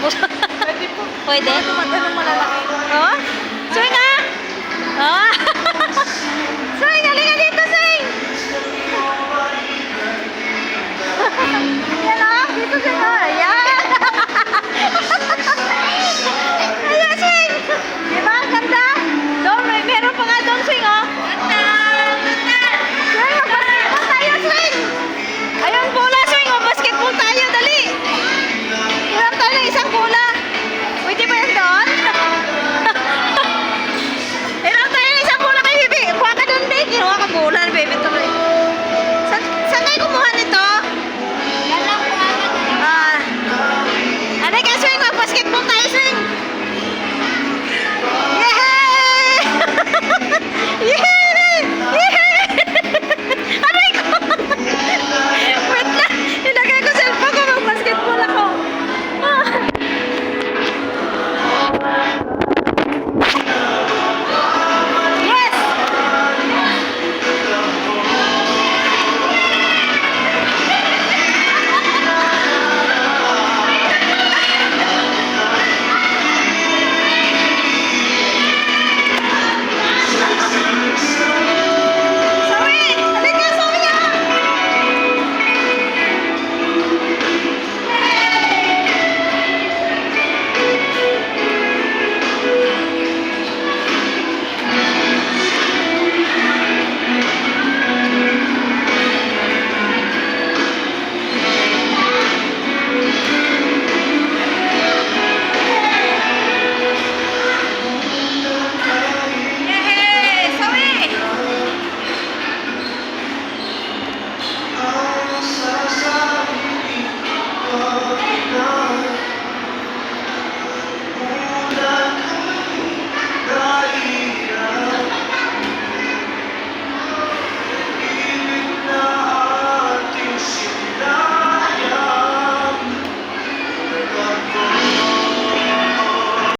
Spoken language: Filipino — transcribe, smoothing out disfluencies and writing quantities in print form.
Pwede po. Pwede? Ganun malalaki. Oh? Swing nga! Oh! Swing! Halika dito, swing! Yan o! Dito swing o! Ayan! Ayan, swing! Diba? Ang ganda! Doon, meron pa nga doon, swing o! Swing! Mag-basketball tayo, swing! Ayun, bola, swing o! Basketball tayo, dali! Hirap tayo ng isang bola! Pwede ba yan doon? Hirap tayo ng isang bola kay Bibi! Kuha ka doon, Bibi! Kinuha ka bola, Bibi.